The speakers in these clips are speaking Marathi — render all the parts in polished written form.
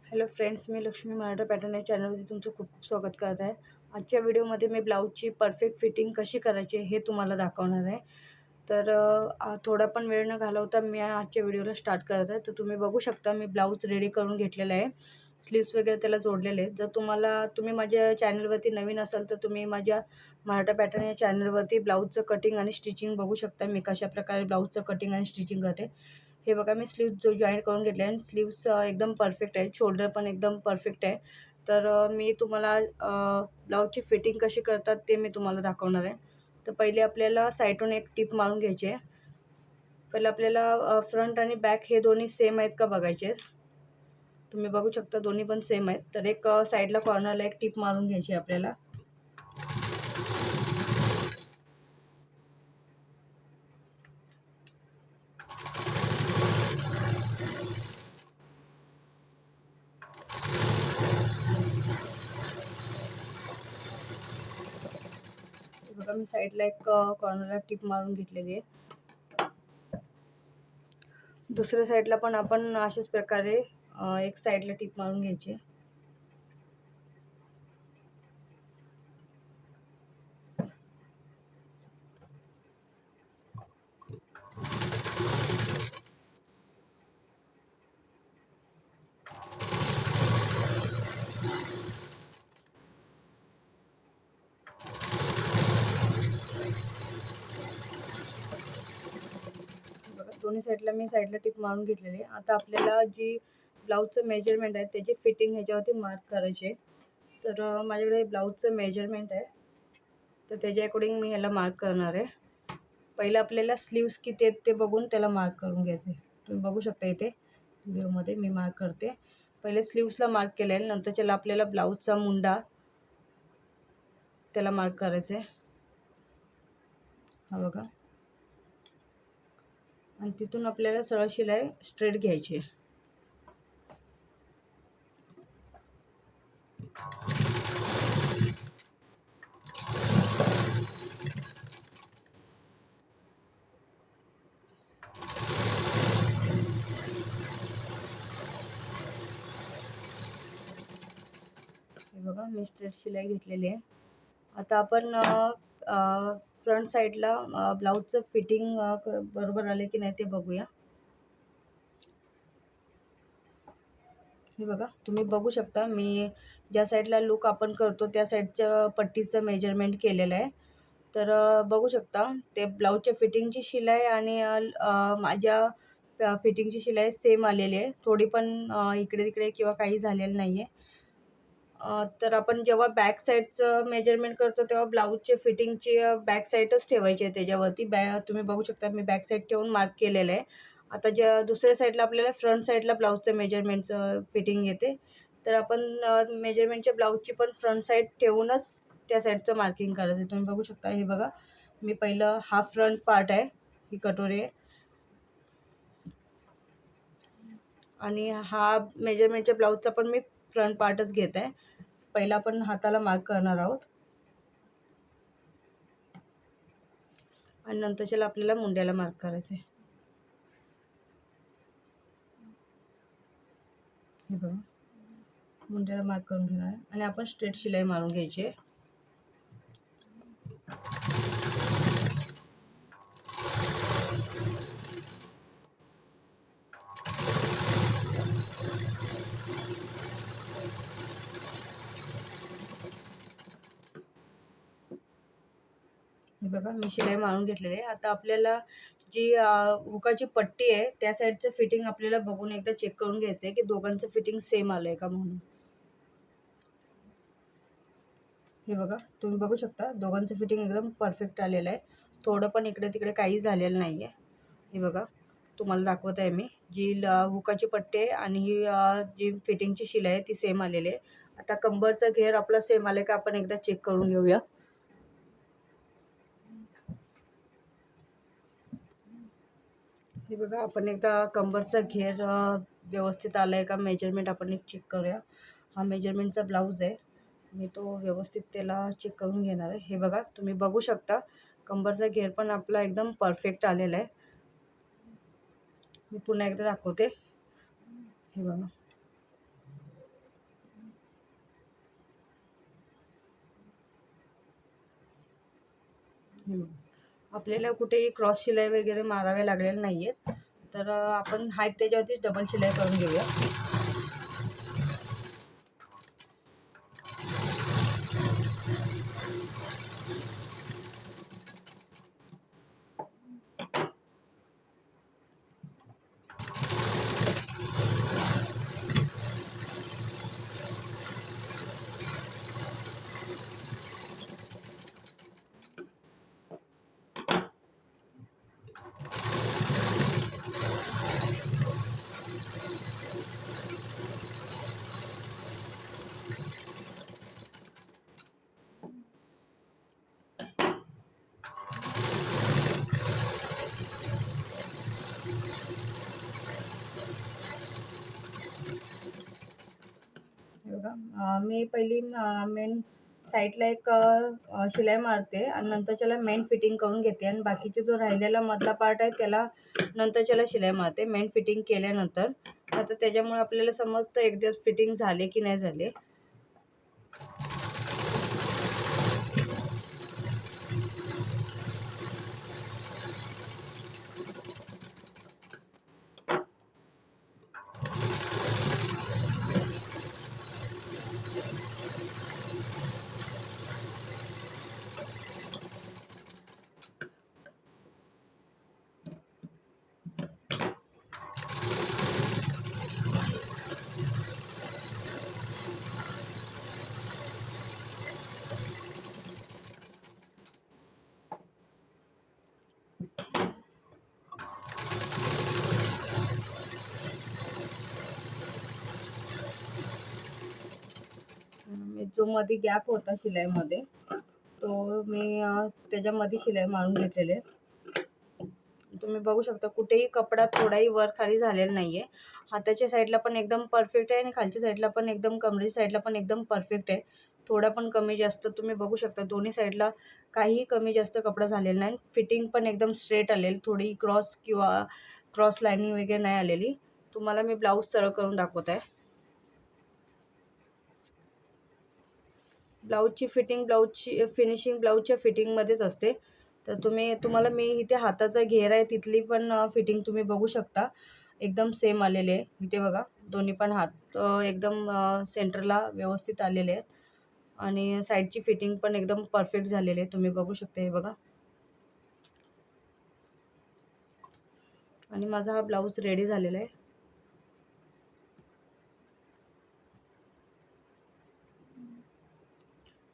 हॅलो फ्रेंड्स, मी लक्ष्मी मराठा पॅटर्न या चॅनलवरती तुमचं खूप खूप स्वागत करत आहे. आजच्या व्हिडिओमध्ये मी ब्लाऊजची परफेक्ट फिटिंग कशी करायची हे तुम्हाला दाखवणार आहे. तर थोडा पण वेळ न घालवता मी आजच्या व्हिडिओला स्टार्ट करत आहे. तर तुम्ही बघू शकता मी ब्लाऊज रेडी करून घेतलेला आहे. स्लीव्स वगैरे त्याला जोडलेले आहेत. जर तुम्ही माझ्या चॅनलवरती नवीन असाल तर तुम्ही माझ्या मराठा पॅटर्न या चॅनलवरती ब्लाऊजचं कटिंग आणि स्टिचिंग बघू शकता. मी कशाप्रकारे ब्लाऊजचं कटिंग आणि स्टिचिंग करते. हे बघा मी स्लीव्स जॉईन करून घेतले आणि स्लीव्स एकदम परफेक्ट आहे. शोल्डर पण एकदम परफेक्ट आहे. तर मी तुम्हाला ब्लाऊजची फिटिंग कशी करतात ते मी तुम्हाला दाखवणार आहे. तर पहिले आपल्याला साईडून एक टिप मारून घ्यायची आहे. पहिलं आपल्याला फ्रंट आणि बॅक हे दोन्ही सेम आहेत का बघायचे. तुम्ही बघू शकता दोन्ही पण सेम आहेत. तर एक साईडला कॉर्नरला एक टिप मारून घ्यायची आपल्याला. बघा मी साईडला एक कॉर्नरला टिप मारून घेतलेली आहे. दुसऱ्या साईडला पण आपण अशाच प्रकारे एक साईडला टिप मारून घ्यायची. बघा दोन्ही साईडला मी टिप मारून घेतलेली आहे. आता आपल्याला जी ब्लाऊजचं मेजरमेंट आहे त्याची फिटिंग ह्याच्यावरती मार्क करायची. तर माझ्याकडे ब्लाऊजचं मेजरमेंट आहे. तर त्याच्या अकॉर्डिंग मी ह्याला मार्क करणार आहे. पहिलं आपल्याला स्लीव्स किती आहेत ते बघून त्याला मार्क करून घ्यायचे. तुम्ही बघू शकता इथे व्हिडिओमध्ये मी मार्क करते. पहिले स्लीव्सला मार्क केलं आहे, नंतरच्याला आपल्याला ब्लाऊजचा मुंडा त्याला मार्क करायचं आहे. हा बघा. आणि तिथून आपल्याला सरळ शिलाई स्ट्रेट घ्यायची आहे. हे बघा मी स्ट्रेट शिलाई घेतलेली आहे. आता आपण फ्रंट साईडला ब्लाऊजचं फिटिंग बरोबर आले की नाही ते बघूया. हे बघा तुम्ही बघू शकता मी ज्या साईडला लूक आपण करतो त्या साईडच्या पट्टीचं मेजरमेंट केलेलं आहे. तर बघू शकता ते ब्लाऊजच्या फिटिंगची शिलाई आणि माझ्या फिटिंगची शिलाई सेम आलेली आहे. थोडी पण इकडे तिकडे किंवा काही झालेलं नाही आहे. तर आपण जेव्हा बॅक साईडचं मेजरमेंट करतो तेव्हा ब्लाऊजचे फिटिंगची बॅक साईडच ठेवायची आहे त्याच्यावरती. तुम्ही बघू शकता मी बॅक साईड ठेवून मार्क केलेलं आहे. आता ज्या दुसऱ्या साईडला आपल्याला फ्रंट साईडला ब्लाऊजचं मेजरमेंटचं फिटिंग येते. तर आपण मेजरमेंटच्या ब्लाऊजची पण फ्रंट साईड ठेवूनच त्या साईडचं मार्किंग करायचं. तुम्ही बघू शकता हे बघा मी पहिलं हा फ्रंट पार्ट आहे, ही कटोरी आहे आणि हा मेजरमेंटच्या ब्लाऊजचा पण मी फ्रंट पार्टच घेत आहे. पहिला आपण हाताला मार्क करणार आहोत आणि नंतरच्याला आपल्याला मुंड्याला मार्क करायचं आहे. हे बघा मुंड्याला मार्क करून घेणार आहे आणि आपण स्ट्रेट शिलाई मारून घ्यायची आहे. हे बघा मी शिलाई मारून घेतलेली आहे. आता आपल्याला जी हुकाची पट्टी आहे त्या साईडचं फिटिंग आपल्याला बघून एकदा चेक करून घ्यायचं आहे की दोघांचं फिटिंग सेम आलं आहे का म्हणून. हे बघा तुम्ही बघू शकता दोघांचं फिटिंग एकदम परफेक्ट आलेलं आहे. थोडं पण इकडे तिकडे काही झालेलं नाही आहे. हे बघा तुम्हाला दाखवत आहे मी जी हुकाची पट्टी आहे आणि ही जी फिटिंगची शिलाई आहे ती सेम आलेली आहे. आता कंबरचा घेर आपला सेम आलं का आपण एकदा चेक करून घेऊया. हे बघा आपण एकदा कंबरचा घेर व्यवस्थित आला आहे का मेजरमेंट आपण एक चेक करूया. हा मेजरमेंटचा ब्लाऊज आहे. मी तो व्यवस्थित त्याला चेक करून घेणार आहे. हे बघा तुम्ही बघू शकता कंबरचा घेर पण आपला एकदम परफेक्ट आलेला आहे. मी पुन्हा एकदा दाखवते. हे बघा आपल्याला कुठेही क्रॉस शिलाई वगैरे मारावे लागलेले नाही आहेत. तर आपण हात त्याच्यावरतीच डबल शिलाई करून घेऊया. बघा, मी पहिली मेन साईडला एक शिलाई मारते आणि नंतरच्याला मेन फिटिंग करून घेते आणि बाकीचे जो राहिलेला मधला पार्ट आहे त्याला नंतरच्याला शिलाई मारते मेन फिटिंग केल्यानंतर. आता त्याच्यामुळे आपल्याला समजतं एक दिवस फिटिंग झाले की नाही झाले. जो मध्ये गॅप होता शिलाईमध्ये तो मी त्याच्यामध्ये शिलाई मारून घेतलेले. तुम्ही बघू शकता कुठेही कपडा थोडाही वर खाली झालेला नाही आहे. हाताच्या साईडला पण एकदम परफेक्ट आहे आणि खालच्या साईडला पण एकदम कमरेच्या साईडला पण एकदम परफेक्ट आहे. थोडा पण कमी जास्त तुम्ही बघू शकता दोन्ही साईडला काहीही कमी जास्त कपडा झालेला नाही. फिटिंग पण एकदम स्ट्रेट आलेली, थोडी क्रॉस किंवा क्रॉस लाईनिंग वगैरे नाही आलेली. तुम्हाला मी ब्लाऊज सरळ करून दाखवत आहे. ब्लाऊजची फिनिशिंग ब्लाऊजच्या फिटिंगमध्येच असते. तर तुम्हाला मी इथे हाताचा घेर आहे तिथली पण फिटिंग तुम्ही बघू शकता, एकदम सेम आलेले आहे. इथे बघा दोन्ही पण हात एकदम सेंटरला व्यवस्थित आलेले आहेत आणि साईडची फिटिंग पण एकदम परफेक्ट झालेली आहे. तुम्ही बघू शकता हे बघा. आणि माझा हा ब्लाऊज रेडी झालेला आहे.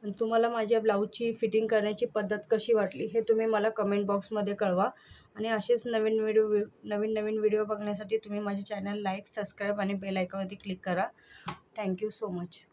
आणि तुम्हाला माझ्या ब्लाऊजची फिटिंग करण्याची पद्धत कशी वाटली हे तुम्ही मला कमेंट बॉक्समध्ये कळवा. आणि असेच नवीन व्हिडिओ बघण्यासाठी तुम्ही माझे चॅनल लाईक, सबस्क्राईब आणि बेल आयकॉनवरती क्लिक करा. Thank you so much.